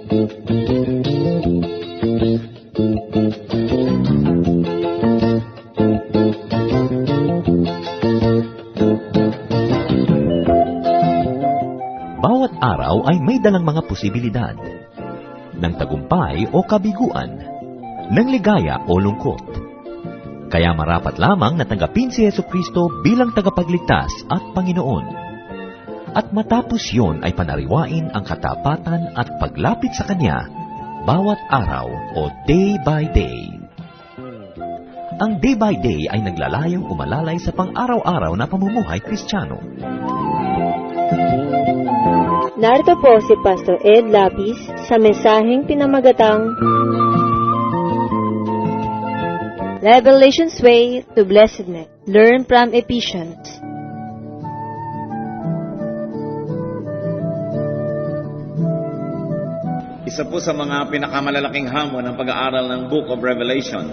Bawat araw ay may dalang mga posibilidad ng tagumpay o kabiguan, ng ligaya o lungkot. Kaya marapat lamang na tanggapin si Jesucristo bilang tagapagligtas at Panginoon. At matapos yon ay panariwain ang katapatan at paglapit sa Kanya bawat araw o day by day. Ang day by day ay naglalayong umalalay sa pang-araw-araw na pamumuhay Kristiyano. Narito po si Pastor Ed Lapis sa mensaheng pinamagatang Revelation's Way to Blessedness. Learn from Ephesians. Isa po sa mga pinakamalalaking hamon ng pag-aaral ng Book of Revelation.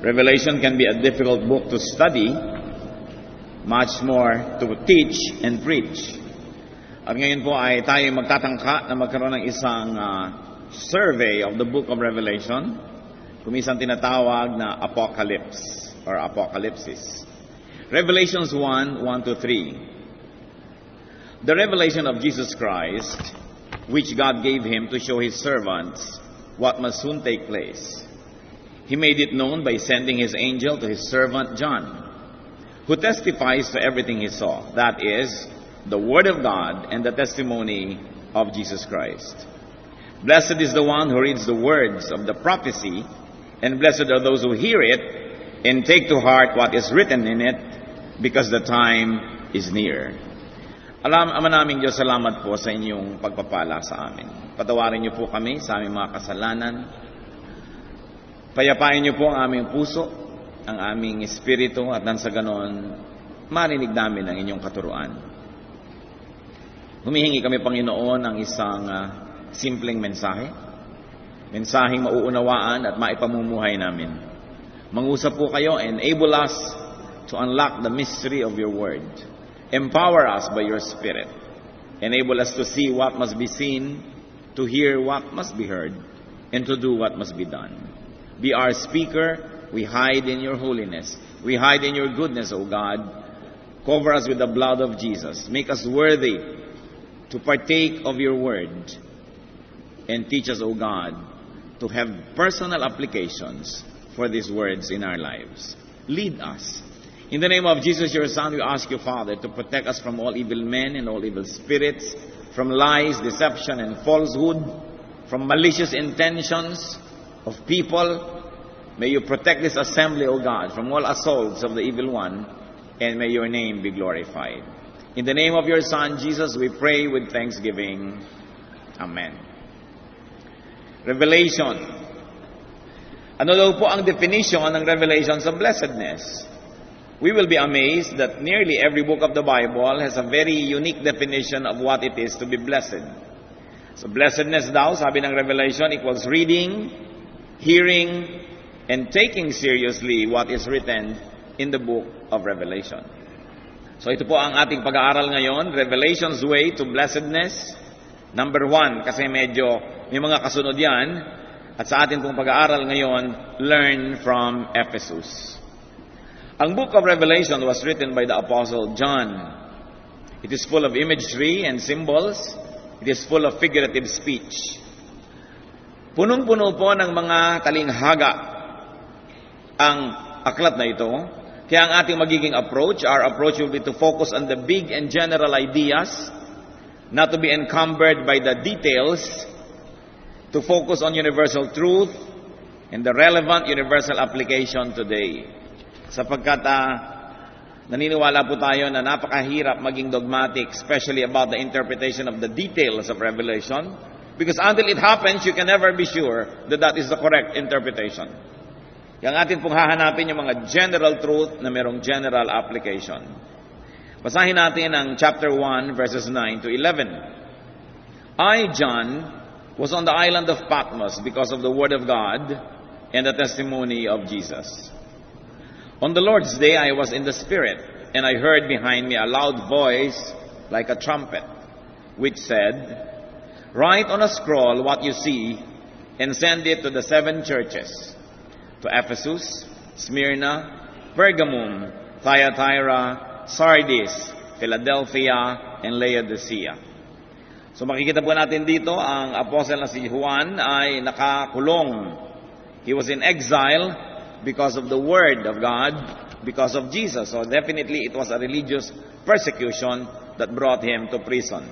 Revelation can be a difficult book to study, much more to teach and preach. At ngayon po ay tayo magtatangka na magkaroon ng isang survey of the Book of Revelation, kuminsan tinatawag na Apocalypse or Apocalypsis. Revelations 1:1-3. The revelation of Jesus Christ, which God gave him to show his servants what must soon take place. He made it known by sending his angel to his servant John, who testifies to everything he saw, that is, the Word of God and the testimony of Jesus Christ. Blessed is the one who reads the words of the prophecy, and blessed are those who hear it and take to heart what is written in it, because the time is near. Ama naming Diyos, salamat po sa inyong pagpapala sa amin. Patawarin niyo po kami sa aming mga kasalanan. Payapain niyo po ang aming puso, ang aming espiritu, at nang sa ganon, marinig namin ang inyong katuruan. Humihingi kami, Panginoon, ng isang simpleng mensahe. Mensaheng mauunawaan at maipamumuhay namin. Mangusap po kayo, enable us to unlock the mystery of your word. Empower us by your Spirit. Enable us to see what must be seen, to hear what must be heard, and to do what must be done. Be our speaker. We hide in your holiness. We hide in your goodness, O God. Cover us with the blood of Jesus. Make us worthy to partake of your word. And teach us, O God, to have personal applications for these words in our lives. Lead us. In the name of Jesus, your Son, we ask you, Father, to protect us from all evil men and all evil spirits, from lies, deception, and falsehood, from malicious intentions of people. May you protect this assembly, O God, from all assaults of the evil one, and may your name be glorified. In the name of your Son, Jesus, we pray with thanksgiving. Amen. Revelation. Ano daw po ang definition ng revelation sa blessedness? We will be amazed that nearly every book of the Bible has a very unique definition of what it is to be blessed. So blessedness daw, sabi ng Revelation, equals reading, hearing, and taking seriously what is written in the book of Revelation. So ito po ang ating pag-aaral ngayon, Revelation's Way to Blessedness. Number 1, kasi medyo may mga kasunod yan. At sa ating pong pag-aaral ngayon, learn from Ephesus. Ang book of Revelation was written by the Apostle John. It is full of imagery and symbols. It is full of figurative speech. Punong-puno po ng mga talinghaga ang aklat na ito. Kaya ang ating magiging approach, our approach will be to focus on the big and general ideas, not to be encumbered by the details, to focus on universal truth and the relevant universal application today. Sapagkat naniniwala po tayo na napakahirap maging dogmatic, especially about the interpretation of the details of Revelation, because until it happens, you can never be sure that that is the correct interpretation. Yang atin pong hahanapin yung mga general truth na merong general application. Basahin natin ang chapter 1, verses 9 to 11. I, John, was on the island of Patmos because of the word of God and the testimony of Jesus. On the Lord's day, I was in the Spirit, and I heard behind me a loud voice like a trumpet, which said, Write on a scroll what you see and send it to the 7 churches, to Ephesus, Smyrna, Pergamum, Thyatira, Sardis, Philadelphia, and Laodicea. So makikita po natin dito, ang apostle na si Juan ay nakakulong. He was in exile because of the word of God, because of Jesus. So definitely it was a religious persecution that brought him to prison.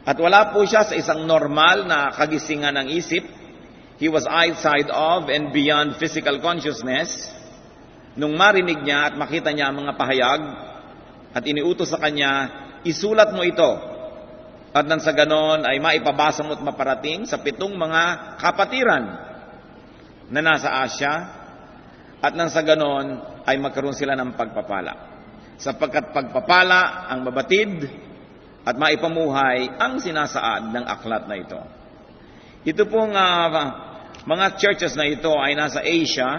At wala po siya sa isang normal na kagisingan ng isip. He was outside of and beyond physical consciousness. Nung marinig niya at makita niya ang mga pahayag at iniutos sa kanya, isulat mo ito. At nang sa ganon ay maipabasa mo at maparating sa 7 mga kapatiran na nasa Asya. At nang sa ganon ay magkaroon sila ng pagpapala. Sapagkat pagpapala ang mabatid at maipamuhay ang sinasaad ng aklat na ito. Ito pong mga churches na ito ay nasa Asia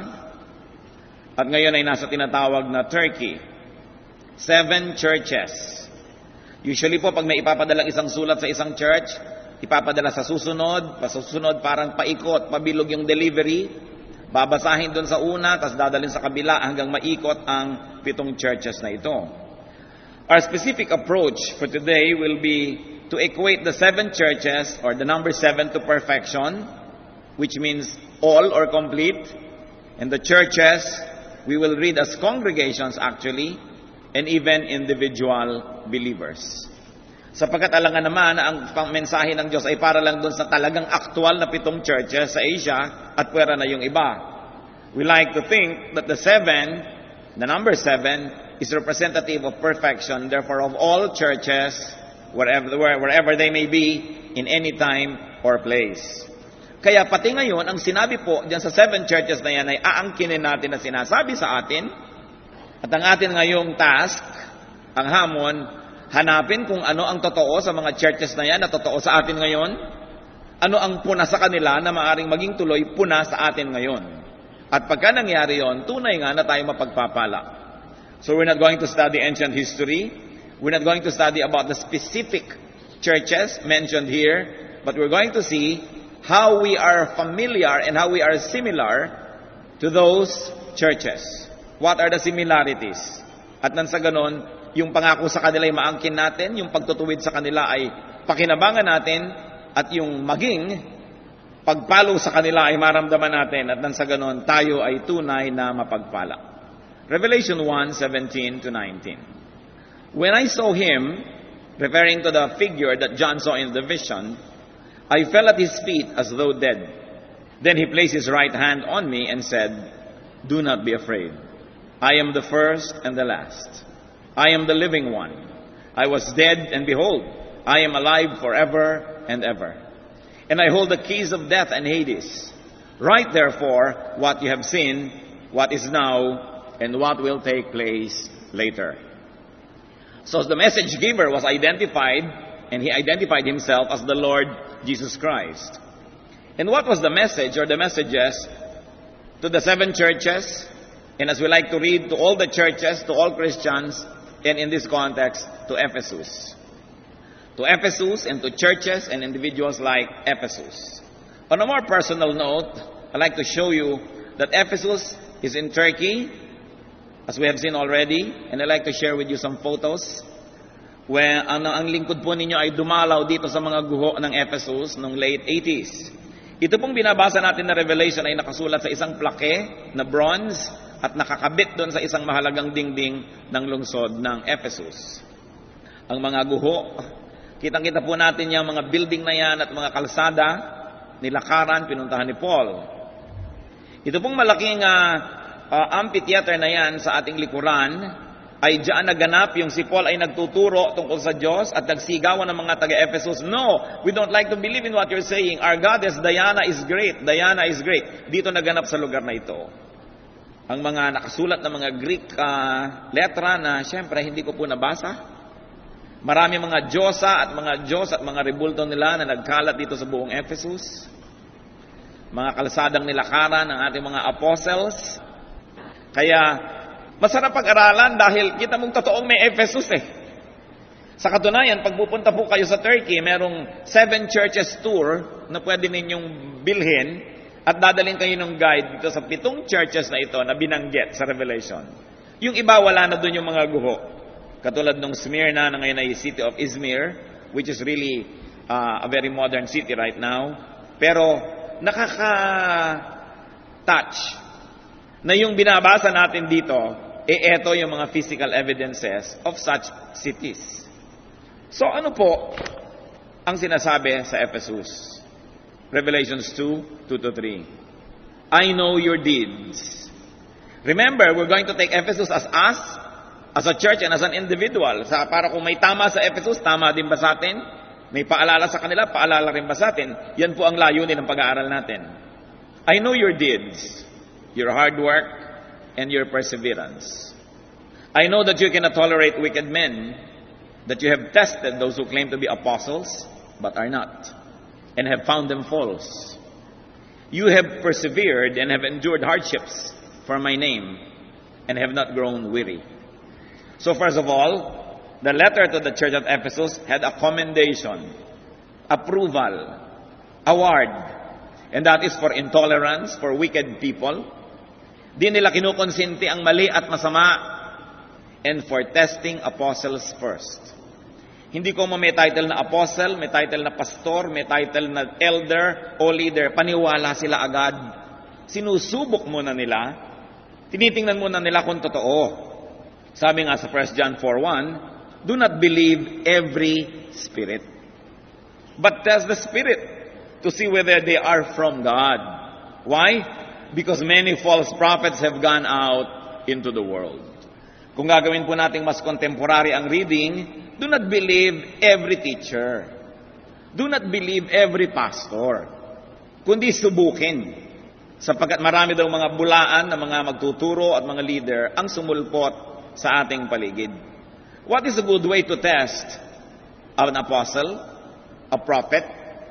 at ngayon ay nasa tinatawag na Turkey. 7 churches. Usually po pag may ipapadala isang sulat sa isang church, ipapadala sa susunod, parang paikot, pabilog yung delivery, babasahin doon sa una, tapos dadalhin sa kabila hanggang maikot ang 7 churches na ito. Our specific approach for today will be to equate the 7 churches or the number 7 to perfection, which means all or complete. And the churches, we will read as congregations actually, and even individual believers. Sapagkat alangan naman ang mensahe ng Diyos ay para lang doon sa talagang aktual na 7 churches sa Asia at pwera na yung iba. We like to think that the number 7, is representative of perfection, therefore of all churches, wherever they may be, in any time or place. Kaya pati ngayon, ang sinabi po dyan sa 7 churches na yan ay aangkinin natin na sinasabi sa atin, at ang atin ngayong task, ang hamon, hanapin kung ano ang totoo sa mga churches na yan na totoo sa atin ngayon, ano ang puna sa kanila na maaring maging tuloy puna sa atin ngayon. At pagka nangyari yon, tunay nga na tayo mapagpapala. So we're not going to study ancient history. We're not going to study about the specific churches mentioned here, but we're going to see how we are familiar and how we are similar to those churches. What are the similarities? At nang sa ganon, yung pangako sa kanila ay maangkin natin, yung pagtutuwid sa kanila ay pakinabangan natin, at yung maging pagpalo sa kanila ay maramdaman natin, at nang sa ganon, tayo ay tunay na mapagpala. Revelation 1:17 to 19. When I saw him, referring to the figure that John saw in the vision, I fell at his feet as though dead. Then he placed his right hand on me and said, "Do not be afraid. I am the first and the last. I am the living one. I was dead, and behold, I am alive forever and ever. And I hold the keys of death and Hades. Write therefore what you have seen, what is now, and what will take place later." So the message giver was identified, and he identified himself as the Lord Jesus Christ. And what was the message or the messages to the 7 churches? And as we like to read, to all the churches, to all Christians, and in this context, to Ephesus. To Ephesus and to churches and individuals like Ephesus. On a more personal note, I'd like to show you that Ephesus is in Turkey, as we have seen already, and I'd like to share with you some photos where ang lingkod po ninyo ay dumalaw dito sa mga guho ng Ephesus noong late 80s. Ito pong binabasa natin na Revelation ay nakasulat sa isang plake na bronze at nakakabit doon sa isang mahalagang dingding ng lungsod ng Ephesus. Ang mga guho, kitang-kita po natin yung mga building na yan at mga kalsada, nilakaran, pinuntahan ni Paul. Ito pong malaking amphitheater na yan sa ating likuran, ay diyan naganap yung si Paul ay nagtuturo tungkol sa Diyos at nagsigawan ng mga taga-Ephesus, "No, we don't like to believe in what you're saying. Our goddess Diana is great. Diana is great." Dito naganap sa lugar na ito. Ang mga nakasulat na mga Greek letra na siyempre hindi ko po nabasa. Marami mga Diyosa at mga Diyos at mga rebulto nila na nagkalat dito sa buong Ephesus. Mga kalsadang nilakaran ng ating mga apostles. Kaya, masarap pag-aralan dahil kita mong totoong may Ephesus eh. Sa katunayan, pag pupunta po kayo sa Turkey, merong 7 churches tour na pwede ninyong bilhin at dadalhin kayo ng guide dito sa 7 churches na ito na binanggit sa Revelation. Yung iba, wala na dun yung mga guho. Katulad ng Smyrna na ngayon ay city of Izmir, which is really a very modern city right now. Pero nakaka-touch na yung binabasa natin dito, eto yung mga physical evidences of such cities. So ano po ang sinasabi sa Ephesus? Revelations 2:2-3. I know your deeds. Remember, we're going to take Ephesus as us, as a church and as an individual. Para kung may tama sa Ephesus, tama din ba sa atin? May paalala sa kanila, paalala rin ba sa atin? Yan po ang layunin ng pag-aaral natin. I know your deeds, your hard work, and your perseverance. I know that you cannot tolerate wicked men, that you have tested those who claim to be apostles, but are not, and have found them false. You have persevered and have endured hardships for my name, and have not grown weary. So first of all, the letter to the church at Ephesus had a commendation, approval, award, and that is for intolerance, for wicked people. Di nila kinukonsinti ang mali at masama, and for testing apostles first. Hindi ko may title na apostle, may title na pastor, may title na elder o leader. Paniwala sila agad. Sinusubok muna nila. Tinitingnan muna nila kung totoo. Sabi nga sa 1 John 4:1, do not believe every spirit, but test the spirit to see whether they are from God. Why? Because many false prophets have gone out into the world. Kung gagawin po nating mas contemporary ang reading, do not believe every teacher. Do not believe every pastor. Kundi subukin. Sapagkat marami daw mga bulaan na mga magtuturo at mga leader ang sumulpot sa ating paligid. What is a good way to test an apostle, a prophet,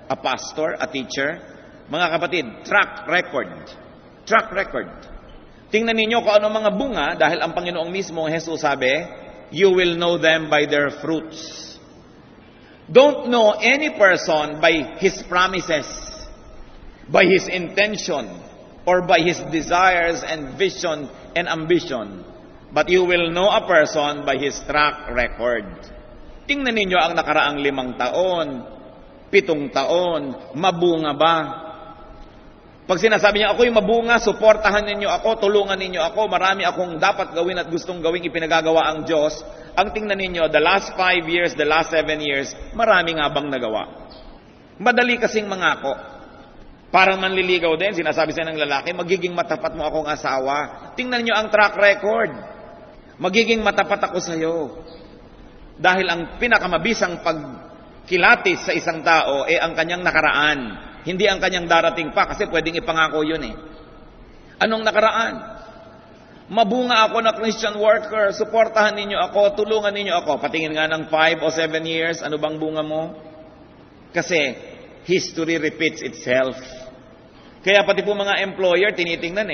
a pastor, a teacher? Mga kapatid, track record. Track record. Tingnan ninyo kung ano mga bunga dahil ang Panginoong mismo, Jesus sabi, you will know them by their fruits. Don't know any person by his promises, by his intention, or by his desires and vision and ambition. But you will know a person by his track record. Tingnan ninyo ang nakaraang 5 taon, 7 taon, mabunga ba? Pag sinasabi niya, ako'y mabunga, suportahan ninyo ako, tulungan ninyo ako, marami akong dapat gawin at gustong gawing ipinagagawa ang Diyos, ang tingnan ninyo, the last 5 years, the last 7 years, marami nga bang nagawa? Madali kasing mangako. Parang manliligaw din, sinasabi sa ng lalaki, magiging matapat mo akong asawa. Tingnan niyo ang track record. Magiging matapat ako sa iyo. Dahil ang pinakamabisang pagkilatis sa isang tao ang kanyang nakaraan. Hindi ang kanyang darating pa kasi pwedeng ipangako yun eh. Anong nakaraan? Mabunga ako na Christian worker, suportahan ninyo ako, tulungan ninyo ako. Patingin nga ng 5 o 7 years, ano bang bunga mo? Kasi history repeats itself. Kaya pati po mga employer, tinitingnan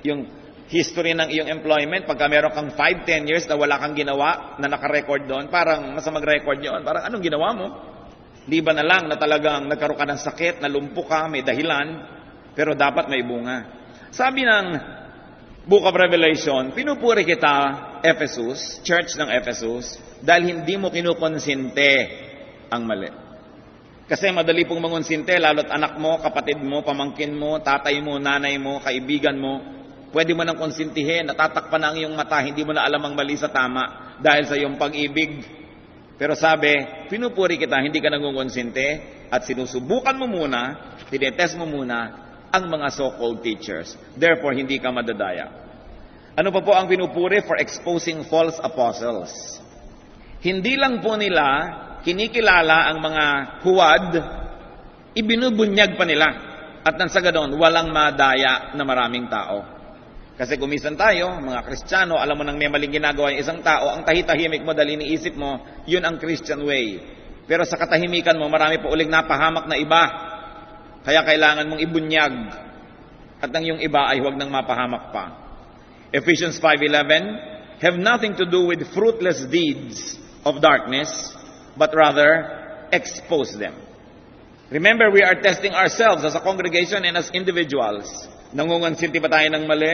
yung history ng iyong employment. Pagka meron kang 5-10 years na wala kang ginawa, na nakarecord doon, parang masamang record yun. Parang anong ginawa mo? Di ba na lang na talagang nagkaroon ka ng sakit, nalumpo ka, may dahilan, pero dapat may bunga. Sabi ng Book of Revelation, pinupuri kita, Ephesus, church ng Ephesus, dahil hindi mo kinukonsinte ang mali. Kasi madali pong mangonsinte, lalo't anak mo, kapatid mo, pamangkin mo, tatay mo, nanay mo, kaibigan mo, pwede mo nang konsintihin, natatakpan na ang iyong mata, hindi mo na alam ang mali sa tama dahil sa iyong pag-ibig. Pero sabi, pinupuri kita, hindi ka nangungonsinte at sinusubukan mo muna, tinetest mo muna ang mga so-called teachers. Therefore, hindi ka madadaya. Ano pa po ang pinupuri? For exposing false apostles. Hindi lang po nila kinikilala ang mga huwad, ibinubunyag pa nila. At nang sa ganon, walang madaya na maraming tao. Kasi kumisan tayo, mga Kristiyano, alam mo nang may maling ginagawa yung isang tao, ang tahitahimik mo, dahil iniisip mo, yun ang Christian way. Pero sa katahimikan mo, marami po uling napahamak na iba. Kaya kailangan mong ibunyag. At ang yung iba ay huwag nang mapahamak pa. Ephesians 5:11, have nothing to do with fruitless deeds of darkness, but rather expose them. Remember, we are testing ourselves as a congregation and as individuals. Nangungonsinti ba tayo ng mali?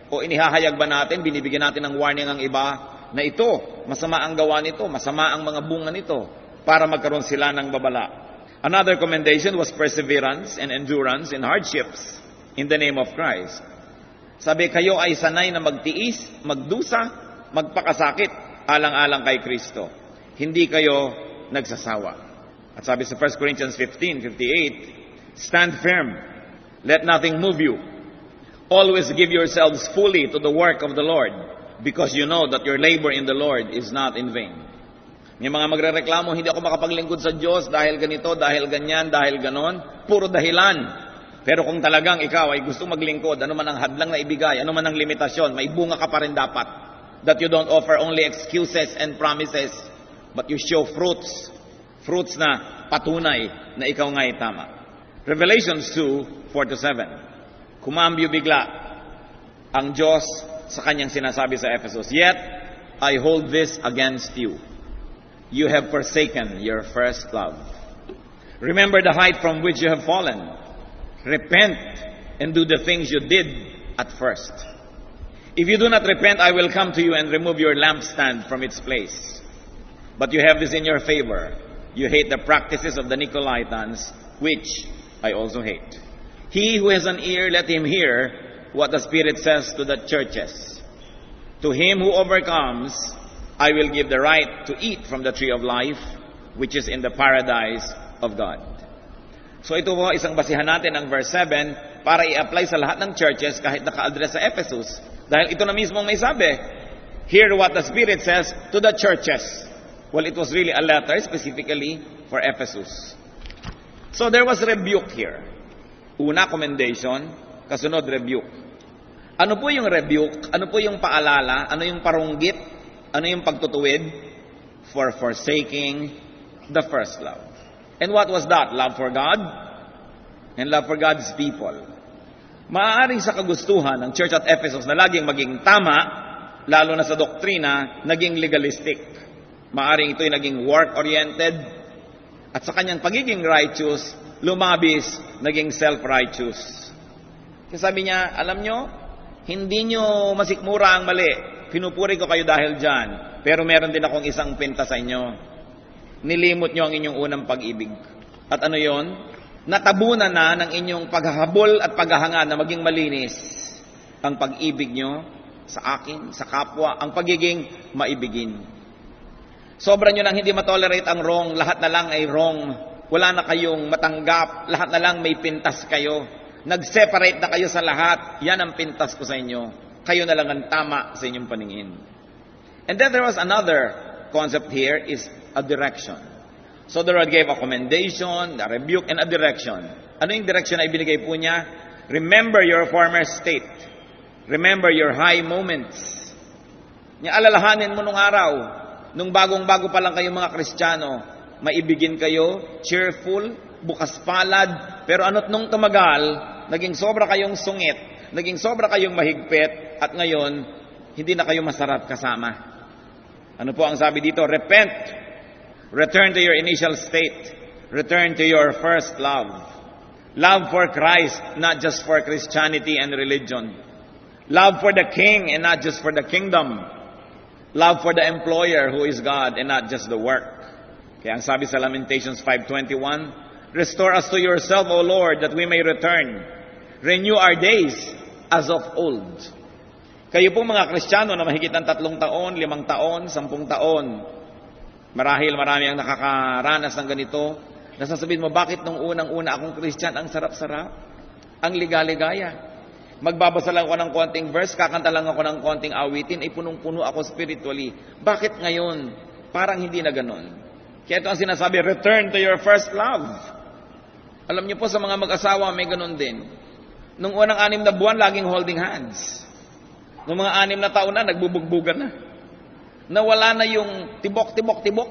O inihahayag ba natin, binibigyan natin ng warning ang iba na ito, masama ang gawa nito, masama ang mga bunga nito, para magkaroon sila ng babala. Another commendation was perseverance and endurance in hardships in the name of Christ. Sabi, kayo ay sanay na magtiis, magdusa, magpakasakit, alang-alang kay Kristo. Hindi kayo nagsasawa. At sabi sa 1 Corinthians 15:58, stand firm, let nothing move you. Always give yourselves fully to the work of the Lord, because you know that your labor in the Lord is not in vain. May mga magrereklamo, hindi ako makapaglingkod sa Diyos dahil ganito, dahil ganyan, dahil ganon. Puro dahilan. Pero kung talagang ikaw ay gusto maglingkod, ano man ang hadlang na ibigay, ano man ang limitasyon, may bunga ka pa rin dapat. That you don't offer only excuses and promises, but you show fruits. Fruits na patunay na ikaw nga ay tama. Revelations 2:4-7. Kumambyo bigla ang Diyos sa kanyang sinasabi sa Ephesus, yet I hold this against you. You have forsaken your first love. Remember the height from which you have fallen. Repent and do the things you did at first. If you do not repent, I will come to you and remove your lampstand from its place. But you have this in your favor. You hate the practices of the Nicolaitans, which I also hate. He who has an ear, let him hear what the Spirit says to the churches. To him who overcomes, I will give the right to eat from the tree of life, which is in the paradise of God. So ito po, isang basihan natin ang verse 7 para i-apply sa lahat ng churches kahit naka-address sa Ephesus. Dahil ito na mismo may sabi, hear what the Spirit says to the churches. Well, it was really a letter specifically for Ephesus. So there was rebuke here. Una, commendation. Kasunod, rebuke. Ano po yung rebuke? Ano po yung paalala? Ano yung parunggit? Ano yung pagtutuwid? For forsaking the first love. And what was that? Love for God and love for God's people. Maaaring sa kagustuhan ng church at Ephesus na laging maging tama, lalo na sa doktrina, naging legalistic. Maaring ito'y naging work-oriented, at sa kanyang pagiging righteous, lumabis, naging self-righteous. Kasi sabi niya, alam nyo, hindi nyo masikmura ang mali. Pinupuri ko kayo dahil dyan. Pero meron din akong isang pinta sa inyo. Nilimot nyo ang inyong unang pag-ibig. At ano yon? Natabunan na ng inyong paghahabol at paghahanga na maging malinis ang pag-ibig nyo sa akin, sa kapwa, ang pagiging maibigin. Sobra nyo nang hindi matolerate ang wrong, lahat na lang ay wrong. Wala na kayong matanggap, lahat na lang may pintas kayo. Nag-separate na kayo sa lahat, yan ang pintas ko sa inyo. Kayo na lang ang tama sa inyong paningin. And then there was another concept here, is a direction. So the Lord gave a commendation, a rebuke, and a direction. Ano yung direction na ibinigay po niya? Remember your former state. Remember your high moments. Alalahanin mo nung araw, nung bagong-bago pa lang kayong mga Kristiyano, maibigin kayo, cheerful, bukas palad, pero ano't nung tumagal, naging sobra kayong sungit, naging sobra kayong mahigpit, at ngayon, hindi na kayo masarap kasama. Ano po ang sabi dito? Repent. Return to your initial state. Return to your first love. Love for Christ, not just for Christianity and religion. Love for the King and not just for the kingdom. Love for the employer who is God and not just the work. Kaya ang sabi sa Lamentations 5:21, restore us to yourself, O Lord, that we may return. Renew our days as of old. Kayo po mga Kristiyano na mahigit ng 3 taon, 5 taon, 10 taon, marahil marami ang nakakaranas ng ganito, nasasabihin mo, bakit nung unang-una akong Christian, ang sarap-sarap, ang ligaligaya. Magbabasa lang ako ng konting verse, kakanta lang ako ng konting awitin, ay punong-puno ako spiritually. Bakit ngayon? Parang hindi na ganon. Kaya ito ang sinasabi, return to your first love. Alam niyo po sa mga mag-asawa, may ganon din. Nung unang 6 na buwan, laging holding hands. Nung mga 6 na taon na, nagbubugbugan na. Nawala na yung tibok,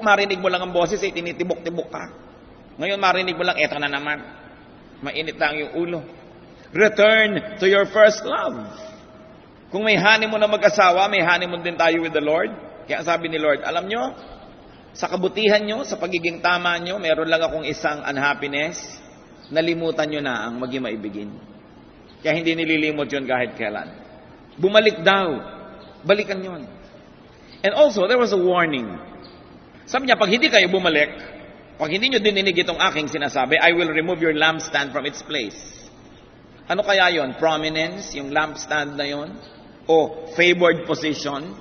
marinig mo lang ang boses, ay tinitibok-tibok ka. Ngayon marinig mo lang, eto na naman. Mainit lang yung ulo. Return to your first love. Kung may honeymoon na mag-asawa, may honeymoon din tayo with the Lord. Kaya sabi ni Lord, alam nyo, Sa kabutihan nyo, sa pagiging tama nyo, meron lang akong isang unhappiness, nalimutan nyo na ang maging maibigin. Kaya hindi nililimot yun kahit kailan. Bumalik daw. Balikan yun. And also, there was a warning. Sabi niya, pag hindi kayo bumalik, pag hindi nyo dininig itong aking sinasabi, I will remove your lampstand from its place. Ano kaya yon? Prominence, yung lampstand na yon? O favored position?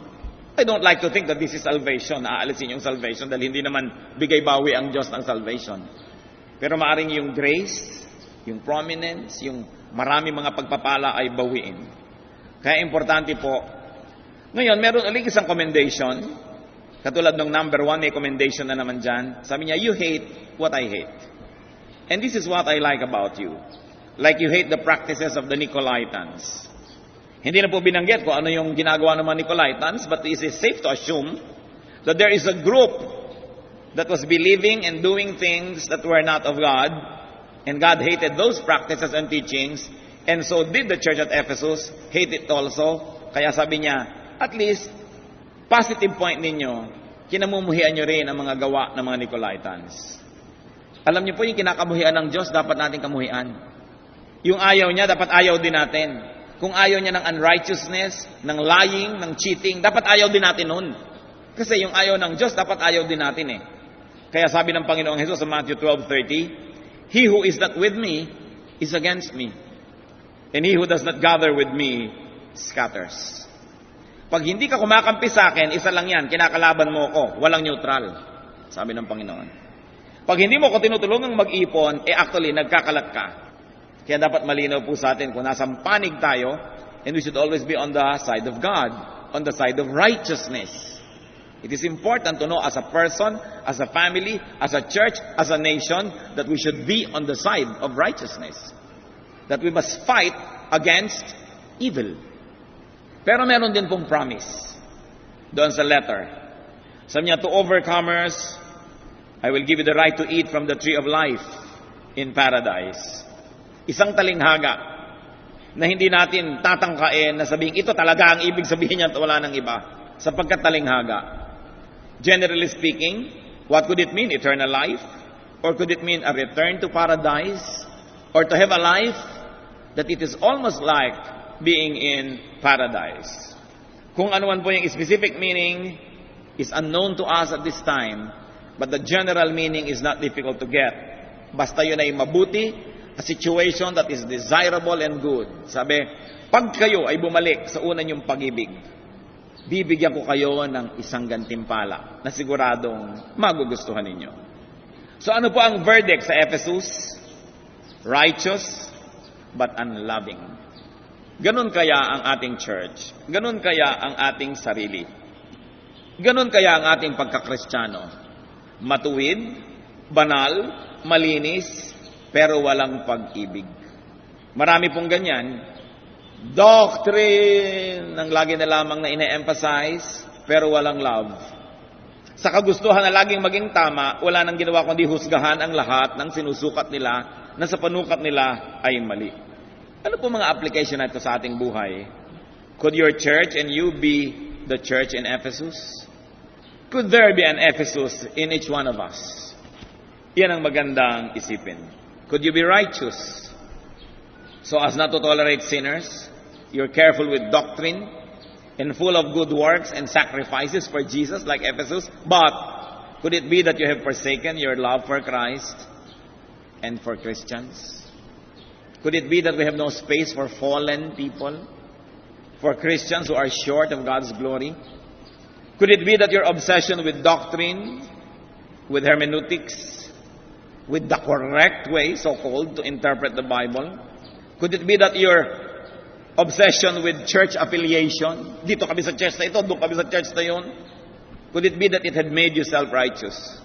I don't like to think that this is salvation. Aalisin yung salvation dahil hindi naman bigay-bawi ang Diyos ng salvation. Pero maaring yung grace, yung prominence, yung marami mga pagpapala ay bawiin. Kaya importante po. Ngayon, meron ulit isang commendation. Katulad ng number 1, may commendation na naman dyan. Sabi niya, you hate what I hate. And this is what I like about you. Like you hate the practices of the Nicolaitans. Hindi na po binanggit kung ano yung ginagawa ng mga Nicolaitans, but it is safe to assume that there is a group that was believing and doing things that were not of God, and God hated those practices and teachings, and so did the church at Ephesus hate it also. Kaya sabi niya, at least, positive point ninyo, kinamumuhian nyo rin ang mga gawa ng mga Nicolaitans. Alam niyo po, yung kinakamuhian ng Diyos, dapat natin kamuhian. Yung ayaw niya, dapat ayaw din natin. Kung ayaw niya ng unrighteousness, ng lying, ng cheating, dapat ayaw din natin nun. Kasi yung ayaw ng Diyos, dapat ayaw din natin eh. Kaya sabi ng Panginoong Jesus sa Matthew 12:30, He who is not with me is against me. And he who does not gather with me scatters. Pag hindi ka kumakampi sa akin, isa lang yan, kinakalaban mo ko, walang neutral. Sabi ng Panginoon. Pag hindi mo ko tinutulungang mag-ipon, actually, nagkakalat ka. Kaya dapat malinaw po sa atin kung nasang panig tayo, and we should always be on the side of God, on the side of righteousness. It is important to know as a person, as a family, as a church, as a nation, that we should be on the side of righteousness. That we must fight against evil. Pero meron din pong promise doon sa letter. Sabi niya, to overcomers, I will give you the right to eat from the tree of life in paradise. Isang talinghaga na hindi natin tatangkain na sabihin, ito talaga ang ibig sabihin niya at wala ng iba. Sapagkat talinghaga. Generally speaking, what could it mean? Eternal life? Or could it mean a return to paradise? Or to have a life that it is almost like being in paradise? Kung ano man po yung specific meaning is unknown to us at this time, but the general meaning is not difficult to get. Basta yun ay mabuti, a situation that is desirable and good. Sabi, pag kayo ay bumalik sa una niyong pag-ibig, bibigyan ko kayo ng isang gantimpala na siguradong magugustuhan ninyo. So ano po ang verdict sa Ephesus? Righteous but unloving. Ganun kaya ang ating church. Ganun kaya ang ating sarili. Ganun kaya ang ating pagkakristyano. Matuwid, banal, malinis, pero walang pag-ibig. Marami pong ganyan. Doctrine ang lagi na lamang na ine-emphasize, pero walang love. Sa kagustuhan na laging maging tama, wala nang ginawa kundi husgahan ang lahat ng sinusukat nila na sa panukat nila ay mali. Ano po mga application na ito sa ating buhay? Could your church and you be the church in Ephesus? Could there be an Ephesus in each one of us? Yan ang magandang isipin. Could you be righteous so as not to tolerate sinners? You're careful with doctrine and full of good works and sacrifices for Jesus like Ephesus. But could it be that you have forsaken your love for Christ and for Christians? Could it be that we have no space for fallen people? For Christians who are short of God's glory? Could it be that your obsession with doctrine, with hermeneutics, with the correct way, so-called, to interpret the Bible? Could it be that your obsession with church affiliation, dito kami sa church na ito, doon kami sa church na yun? Could it be that it had made you self-righteous,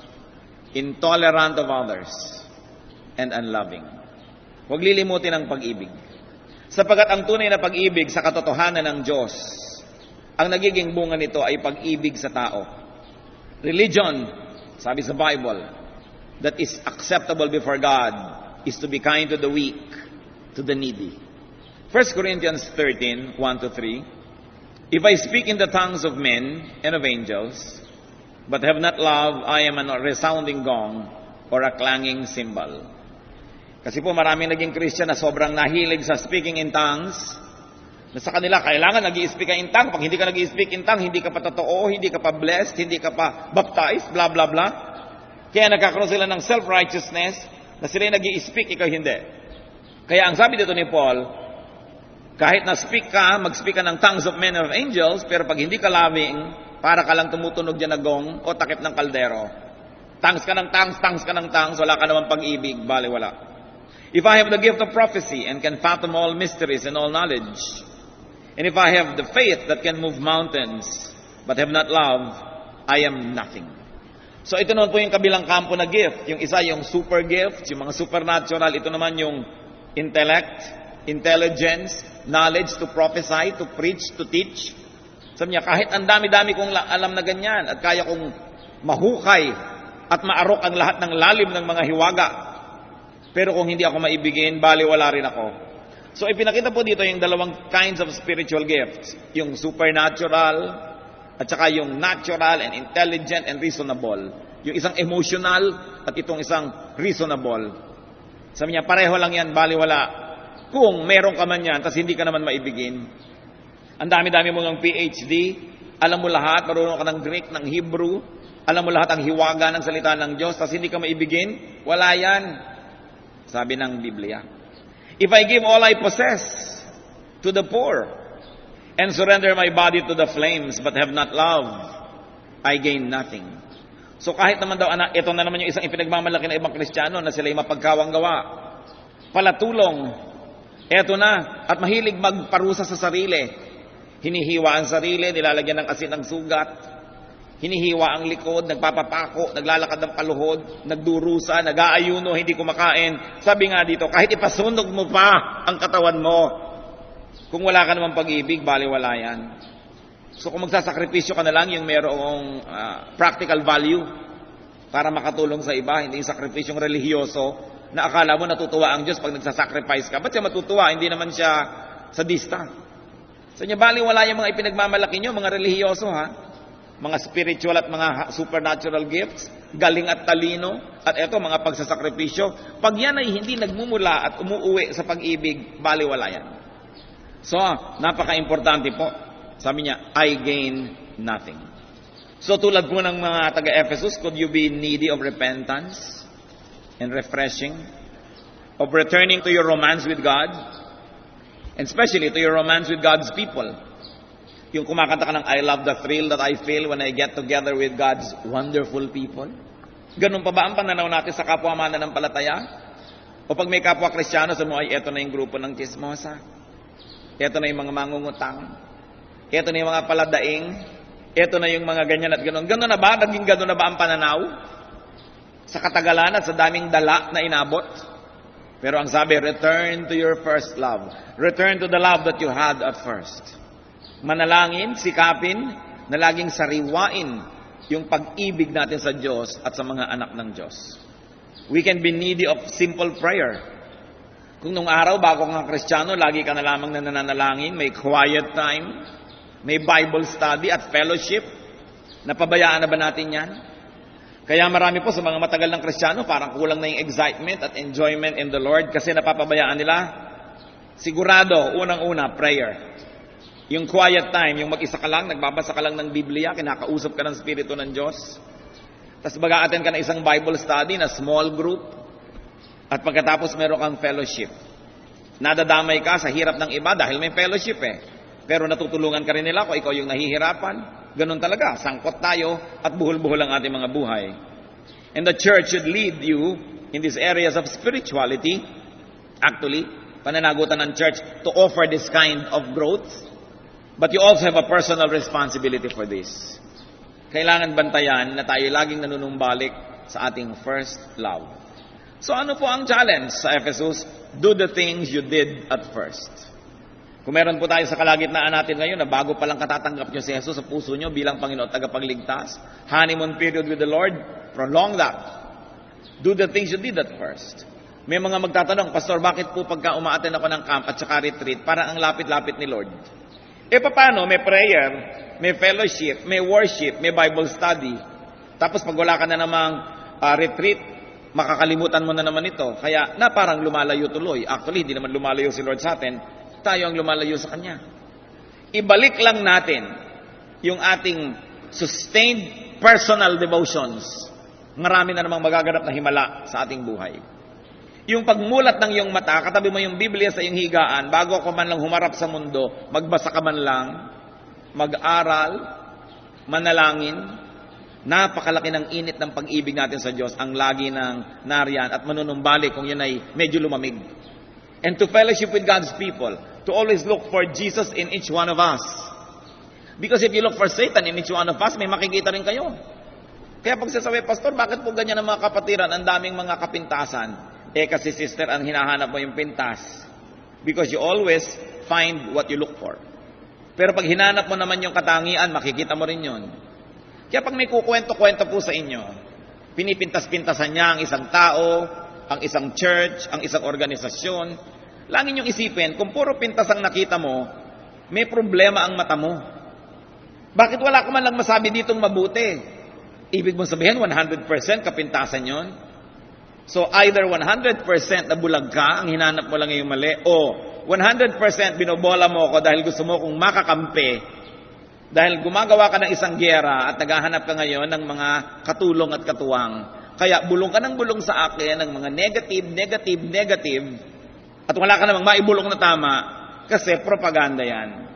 intolerant of others, and unloving? Huwag lilimutin ang pag-ibig. Sapagat ang tunay na pag-ibig sa katotohanan ng Diyos, ang nagiging bunga nito ay pag-ibig sa tao. Religion, sabi sa Bible, that is acceptable before God is to be kind to the weak, to the needy. 1 Corinthians 13, 1-3. If I speak in the tongues of men and of angels, but have not love, I am a resounding gong or a clanging cymbal. Kasi po maraming naging Christian na sobrang nahilig sa speaking in tongues, na sa kanila kailangan nag-i-speak ka in tongue. Pag hindi ka nag-i-speak in tongue, hindi ka pa totoo, hindi ka pa blessed, hindi ka pa baptized, blah blah blah. Kaya nagkakaroon sila ng self-righteousness na sila nag-i-speak, ikaw hindi. Kaya ang sabi dito ni Paul, kahit na-speak ka, mag-speak ka ng tongues of men and of angels, pero pag hindi ka loving, para ka lang tumutunog dyan na gong o takip ng kaldero. Tongues ka ng tongues, wala ka naman pag-ibig, bali wala. If I have the gift of prophecy and can fathom all mysteries and all knowledge, and if I have the faith that can move mountains, but have not love, I am nothing. So ito naman po yung kabilang kampo na gift. Yung isa yung super gift, yung mga supernatural. Ito naman yung intellect, intelligence, knowledge to prophesy, to preach, to teach. Sabi niya, kahit ang dami-dami kong alam na ganyan at kaya kong mahukay at maarok ang lahat ng lalim ng mga hiwaga, pero kung hindi ako maibigin, baliwala rin ako. So ipinakita po dito yung dalawang kinds of spiritual gifts. Yung supernatural at saka yung natural and intelligent and reasonable. Yung isang emotional at itong isang reasonable. Sabi niya, pareho lang yan, baliwala. Kung meron ka man yan, tas hindi ka naman maibigin. Ang dami-dami mo ng PhD, alam mo lahat, marunong ka ng Greek, ng Hebrew, alam mo lahat ang hiwaga ng salita ng Diyos, tas hindi ka maibigin, wala yan. Sabi ng Biblia. If I give all I possess to the poor, and surrender my body to the flames, but have not love, I gain nothing. So kahit naman daw, ito na naman yung isang ipinagmamalaki ng ibang Kristiyano na sila'y mapagkawang gawa. Palatulong, eto na, at mahilig magparusa sa sarili. Hinihiwa ang sarili, nilalagyan ng asin ang sugat. Hinihiwa ang likod, nagpapapako, naglalakad ng paluhod, nagdurusa, nag-aayuno, hindi kumakain. Sabi nga dito, kahit ipasunog mo pa ang katawan mo, kung wala ka naman pag-ibig, baliwala yan. So kung magsasakripisyo ka na lang, yung merong practical value para makatulong sa iba, hindi yung sakripisyong relihiyoso na akala mo natutuwa ang Diyos pag nagsasacrifice ka. Ba't siya matutuwa? Hindi naman siya sadista. So niya, baliwala yung mga ipinagmamalaki nyo, mga relihiyoso ha. Mga spiritual at mga supernatural gifts, galing at talino, at eto mga pagsasakripisyo. Pag yan ay hindi nagmumula at umuuwi sa pag-ibig, baliwala yan. So, napaka-importante po. Sabi niya, I gain nothing. So, tulad po ng mga taga-Ephesus, could you be needy of repentance and refreshing, of returning to your romance with God, and especially to your romance with God's people? Yung kumakanta ka ng, I love the thrill that I feel when I get together with God's wonderful people. Ganun pa ba ang pananaw natin sa kapwa mananampalataya? O pag may kapwa Kristiyano, sa mo, ay eto na yung grupo ng chismosa. Eto na yung mga mangungutang. Eto na yung mga paladaing. Eto na yung mga ganyan at ganon. Ganon na ba? Naging ganon na ba ang pananaw? Sa katagalan at sa daming dala na inabot? Pero ang sabi, return to your first love. Return to the love that you had at first. Manalangin, sikapin, na laging sariwain yung pag-ibig natin sa Diyos at sa mga anak ng Diyos. We can be needy of simple prayer. Kung nung araw, bago kang Kristiyano, lagi ka na lamang na nananalangin, may quiet time, may Bible study at fellowship, napabayaan na ba natin yan? Kaya marami po sa mga matagal ng Kristiyano, parang kulang na yung excitement at enjoyment in the Lord kasi napapabayaan nila. Sigurado, unang-una, prayer. Yung quiet time, yung mag-isa ka lang, nagbabasa ka lang ng Biblia, kinakausap ka ng Espiritu ng Diyos. Tapos mag-a-attend ka ng isang Bible study na small group. At pagkatapos meron kang fellowship. Nadadamay ka sa hirap ng iba dahil may fellowship eh. Pero natutulungan ka rin nila kung ikaw yung nahihirapan. Ganun talaga, sangkot tayo at buhol-buhol ang ating mga buhay. And the church should lead you in these areas of spirituality. Actually, pananagutan ng church to offer this kind of growth. But you also have a personal responsibility for this. Kailangan bantayan na tayo laging nanunumbalik sa ating first love. So ano po ang challenge sa Ephesus? Do the things you did at first. Kung meron po tayo sa kalagitnaan natin ngayon na bago pa lang katatanggap nyo si Jesus sa puso nyo bilang Panginoon at tagapagligtas, honeymoon period with the Lord, prolong that. Do the things you did at first. May mga magtatanong, Pastor, bakit po pagka umaattend ako ng camp at saka retreat, parang ang lapit-lapit ni Lord? Paano? May prayer, may fellowship, may worship, may Bible study. Tapos pag wala ka na namang retreat, makakalimutan mo na naman ito. Kaya na parang lumalayo tuloy. Actually, hindi naman lumalayo si Lord sa atin. Tayo ang lumalayo sa Kanya. Ibalik lang natin yung ating sustained personal devotions. Marami na namang magaganap na himala sa ating buhay. Yung pagmulat ng iyong mata, katabi mo yung Biblia sa iyong higaan, bago ka man lang humarap sa mundo, magbasa ka man lang, mag-aral, manalangin, napakalaki ng init ng pag-ibig natin sa Diyos ang lagi ng nariyan at manunumbalik kung yun ay medyo lumamig. And to fellowship with God's people, to always look for Jesus in each one of us. Because if you look for Satan in each one of us, may makikita rin kayo. Kaya pag sasabi, Pastor, bakit po ganyan ang mga kapatiran, ang daming mga kapintasan? Kasi sister, ang hinahanap mo yung pintas. Because you always find what you look for. Pero pag hinanap mo naman yung katangian, makikita mo rin yun. Kaya pag may kukwento-kwento po sa inyo, pinipintas-pintasan niya ang isang tao, ang isang church, ang isang organisasyon, lagi niyong isipin, kung puro pintas ang nakita mo, may problema ang mata mo. Bakit wala ka man lang masabi ditong mabuti? Ibig mong sabihin, 100% kapintasan yon. So either 100% na bulag ka, ang hinanap mo lang yung mali, o 100% binobola mo ako dahil gusto mo kong makakampi, dahil gumagawa ka ng isang giyera at naghahanap ka ngayon ng mga katulong at katuwang. Kaya bulong ka ng bulong sa akin ng mga negative, at wala ka namang maibulong na tama kasi propaganda yan.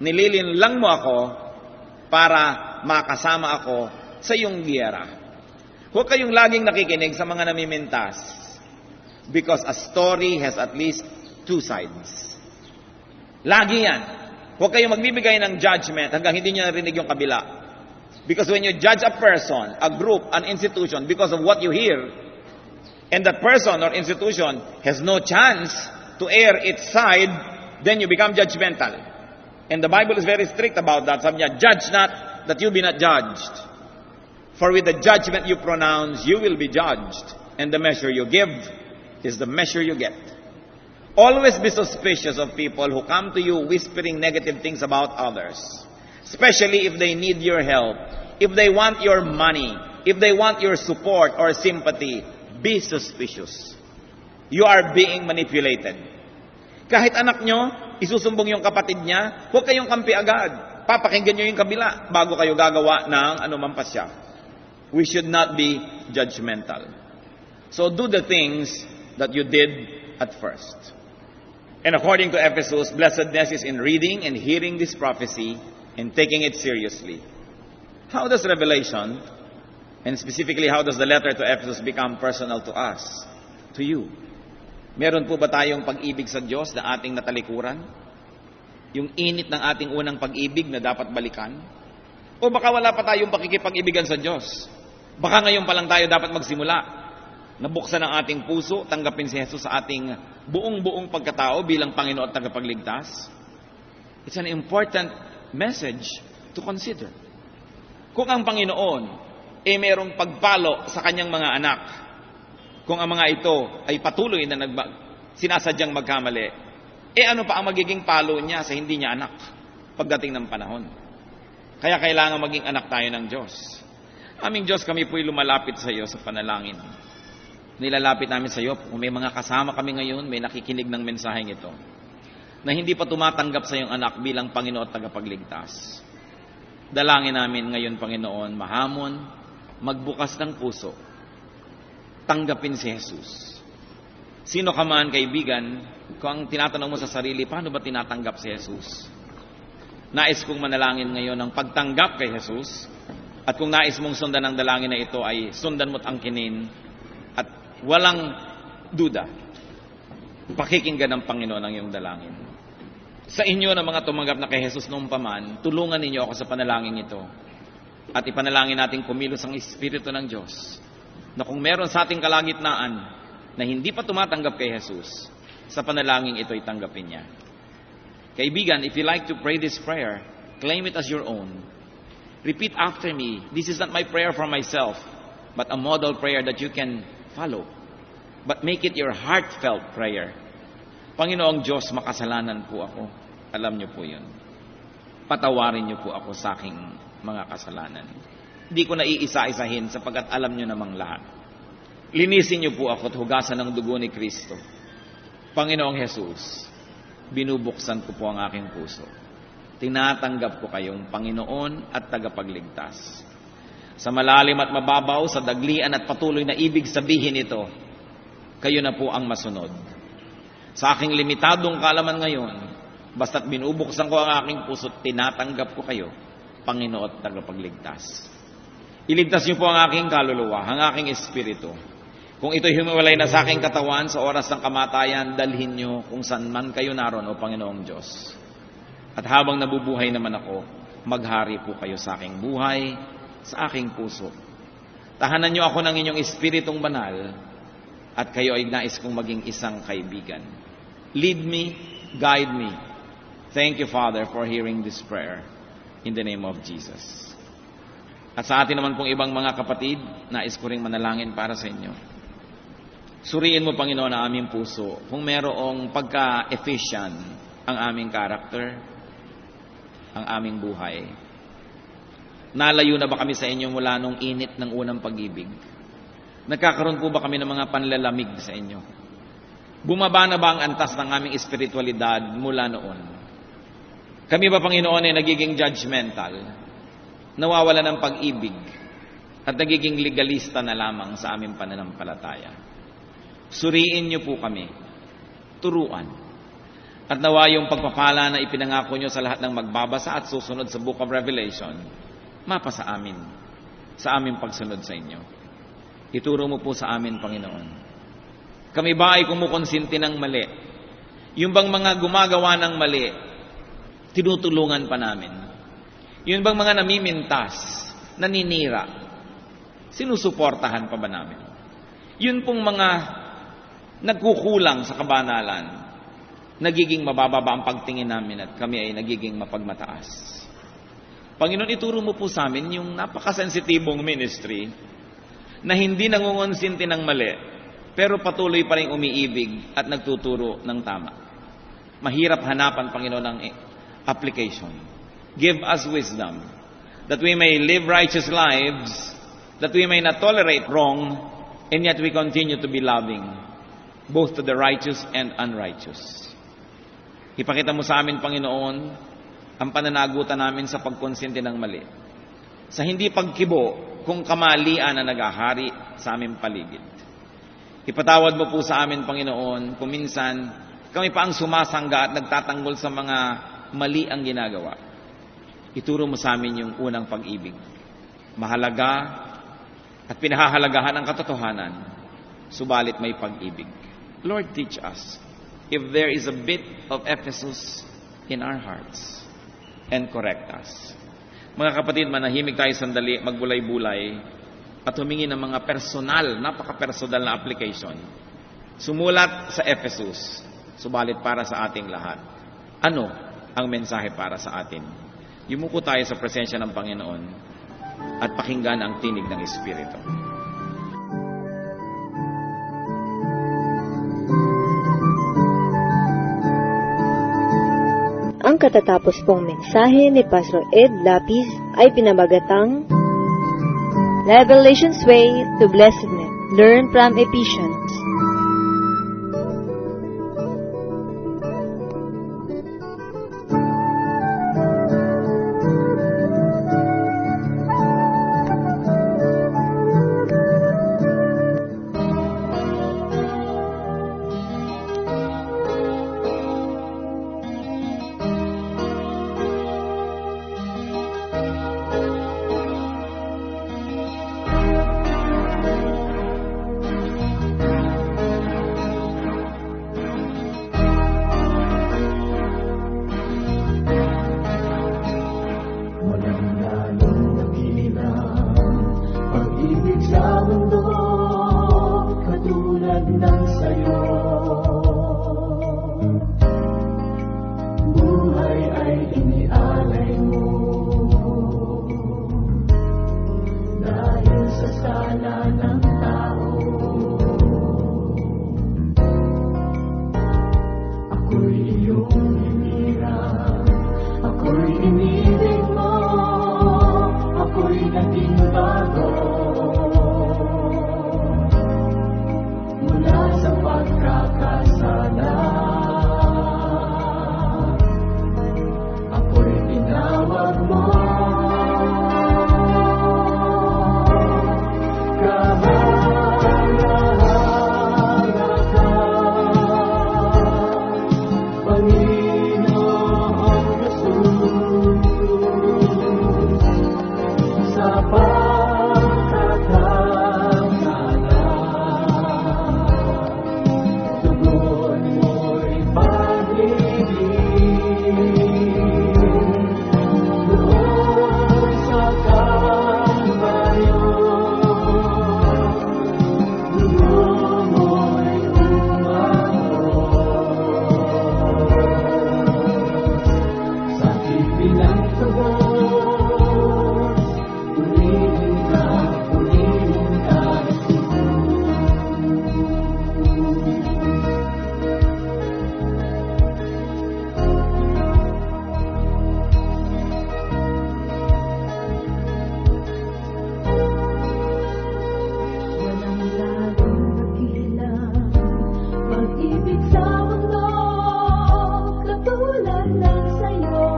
Nililin lang mo ako para makasama ako sa iyong giyera. Huwag kayong laging nakikinig sa mga namimintas because a story has at least two sides. Lagi yan. Huwag kayong magbibigay ng judgment hanggang hindi nyo narinig yung kabila. Because when you judge a person, a group, an institution, because of what you hear, and that person or institution has no chance to air its side, then you become judgmental. And the Bible is very strict about that. Sabi niya, judge not that you be not judged. For with the judgment you pronounce, you will be judged. And the measure you give is the measure you get. Always be suspicious of people who come to you whispering negative things about others. Especially if they need your help. If they want your money. If they want your support or sympathy. Be suspicious. You are being manipulated. Kahit anak nyo, isusumbong yung kapatid niya, huwag kayong kampi agad. Papakinggan nyo yung kabila bago kayo gagawa ng anumang pasya. We should not be judgmental. So do the things that you did at first. And according to Ephesus, blessedness is in reading and hearing this prophecy and taking it seriously. How does Revelation, and specifically how does the letter to Ephesus become personal to us, to you? Meron po ba tayong pag-ibig sa Diyos na ating natalikuran? Yung init ng ating unang pag-ibig na dapat balikan? O baka wala pa tayong pakikipag-ibigan sa Diyos? Baka ngayon pa lang tayo dapat magsimula. Nabuksan ang ating puso, tanggapin si Jesus sa ating buong pagkatao bilang Panginoon at tagapagligtas. It's an important message to consider. Kung ang Panginoon mayroong pagpalo sa kanyang mga anak, kung ang mga ito ay patuloy na sinasadyang magkamali, ano pa ang magiging palo niya sa hindi niya anak pagdating ng panahon? Kaya kailangan maging anak tayo ng Diyos. Aming Diyos, kami po'y lumalapit sa iyo sa panalangin. Nilalapit namin sa iyo, kung may mga kasama kami ngayon, may nakikinig ng mensaheng ito, na hindi pa tumatanggap sa iyong anak bilang Panginoon at tagapagligtas. Dalangin namin ngayon, Panginoon, mahamon, magbukas ng puso, tanggapin si Jesus. Sino ka man, kaibigan, kung tinatanong mo sa sarili, paano ba tinatanggap si Jesus? Nais kong manalangin ngayon ng pagtanggap kay Jesus. At kung nais mong sundan ang dalangin na ito, ay sundan mo't angkinin at walang duda. Pakikinggan ng Panginoon ang iyong dalangin. Sa inyo na mga tumanggap na kay Jesus noong paman, tulungan ninyo ako sa panalangin ito. At ipanalangin natin kumilos ang Espiritu ng Diyos, na kung meron sa ating kalagitnaan na hindi pa tumatanggap kay Jesus, sa panalangin ito ay tanggapin niya. Kaibigan, if you like to pray this prayer, claim it as your own. Repeat after me. This is not my prayer for myself, but a model prayer that you can follow. But make it your heartfelt prayer. Panginoong Diyos, makasalanan po ako. Alam niyo po yun. Patawarin niyo po ako sa aking mga kasalanan. Di ko na iisa-isahin sapagkat alam nyo namang lahat. Linisin niyo po ako at hugasan ng dugo ni Kristo. Panginoong Jesus, binubuksan ko po ang aking puso. Tinatanggap ko kayong Panginoon at tagapagligtas. Sa malalim at mababaw, sa daglian at patuloy na ibig sabihin ito, kayo na po ang masunod. Sa aking limitadong kaalaman ngayon, basta't binubuksan ko ang aking puso, tinatanggap ko kayo, Panginoon at tagapagligtas. Iligtas niyo po ang aking kaluluwa, ang aking espiritu. Kung ito'y humiwalay na sa aking katawan sa oras ng kamatayan, dalhin niyo kung saan man kayo naroon, O Panginoong Diyos. At habang nabubuhay naman ako, maghari po kayo sa aking buhay, sa aking puso. Tahanan niyo ako ng inyong espiritong banal, at kayo ay nais kong maging isang kaibigan. Lead me, guide me. Thank you, Father, for hearing this prayer. In the name of Jesus. At sa atin naman pong ibang mga kapatid, nais ko ring manalangin para sa inyo. Suriin mo, Panginoon, ang aming puso kung merong pagka-efficient ang aming character, ang aming buhay. Nalayo na ba kami sa inyo mula nung init ng unang pag-ibig? Nagkakaroon po ba kami ng mga panlalamig sa inyo? Bumaba na ba ang antas ng aming espiritualidad mula noon? Kami ba, Panginoon, ay nagiging judgmental? Nawawala ng pag-ibig at nagiging legalista na lamang sa aming pananampalataya? Suriin niyo po kami, turuan, at nawa yung pagpapala na ipinangako niyo sa lahat ng magbabasa at susunod sa Book of Revelation, mapa sa amin, sa aming pagsunod sa inyo. Ituro mo po sa amin, Panginoon. Kami ba ay kumukonsinti ng mali? Yung bang mga gumagawa ng mali, tinutulungan pa namin? Yun bang mga namimintas, naninira, sinusuportahan pa ba namin? Yun pong mga nagkukulang sa kabanalan, nagiging mabababa ang pagtingin namin at kami ay nagiging mapagmataas. Panginoon, ituro mo po sa amin yung napakasensitibong ministry na hindi nangungonsinti ng mali, pero patuloy pa rin umiibig at nagtuturo ng tama. Mahirap hanapan, Panginoon, ng application. Give us wisdom that we may live righteous lives, that we may not tolerate wrong, and yet we continue to be loving, both to the righteous and unrighteous. Ipakita mo sa amin, Panginoon, ang pananagutan namin sa pagkonsinti ng mali. Sa hindi pagkibo kung kamalian na nagahari sa aming paligid. Ipatawad mo po sa amin, Panginoon, kung minsan kami pa ang sumasangga at nagtatanggol sa mga mali ang ginagawa. Ituro mo sa amin yung unang pag-ibig. Mahalaga at pinahahalagahan ang katotohanan, subalit may pag-ibig. Lord, teach us if there is a bit of Ephesus in our hearts and correct us. Mga kapatid, manahimik tayo sandali, magbulay-bulay at humingi ng mga personal, napaka-personal na application. Sumulat sa Ephesus, subalit para sa ating lahat. Ano ang mensahe para sa atin? Yumuko tayo sa presensya ng Panginoon at pakinggan ang tinig ng Espiritu. Ang katatapos pong mensahe ni Pastor Ed Lapis ay pinamagatang Revelation's Way to Blessedness. Learn from Ephesians. Ako'y inibig mo, ako'y naging bago mula sa pagkakasala. Ako'y tinawag mo, kahala-hala ka, Panginoong Jesus, sa pagkakasala. Tugon mo'y pag-ibig doon sa Kalbaryo. Dugo mo'y umagos sa bibilang tugos. Purihin ka, Jesus. Walang lalong nakilang pag-ibig sa mundo katulad ng sa'yo.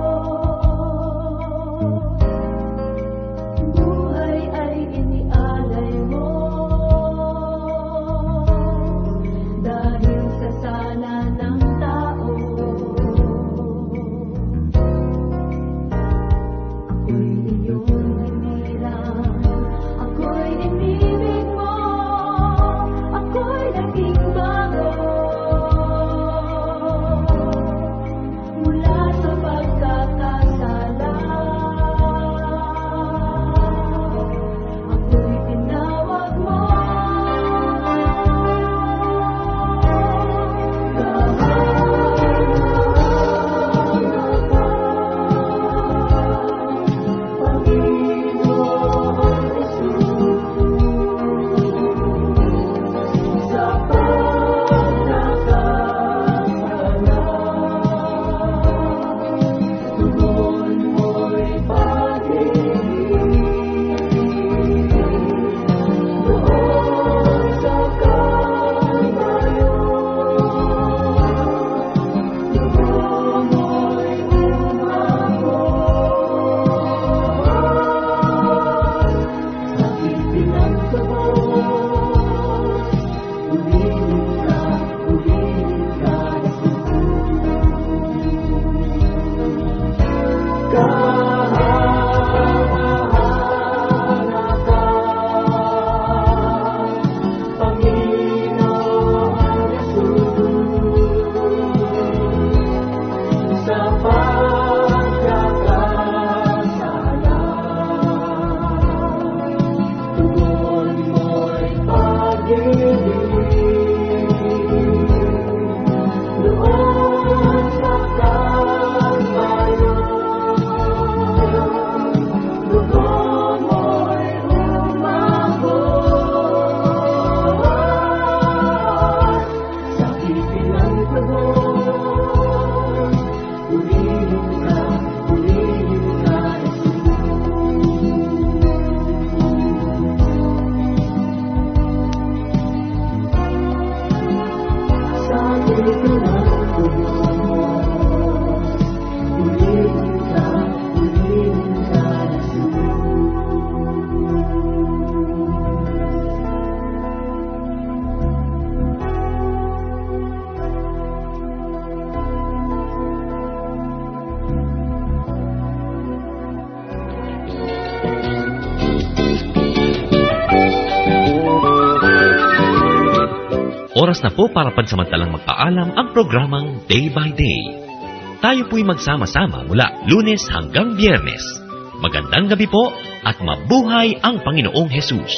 Buhay ay inialay mo dahil sa sala ng tao. Ako'y iyong hinilang, ako'y inibig mo, ako'y naging bago mula sa pagkakasala. Ako'y tinawag mo, Panginoong Jesus, sa pagkakasala. Tugon mo'y pag-ibig doon sa Kalbaryo. Dugo mo'y umagos sa bibilang tugos. Purihin ka, Jesus. Kahala ka, Panginoong Jesus, sa pagkakasala. Tugon mo'y pag-ibig doon sa Kalbaryo. Dugo mo'y umagos sa bibilang tugos. Purihin ka, Jesus. Sa bibilang tugos, purihin ka, Jesus. Oras na po para pansamantalang magpaalam ang programang Day by Day. Tayo po'y magsama-sama mula Lunes hanggang Biyernes. Magandang gabi po at mabuhay ang Panginoong Hesus.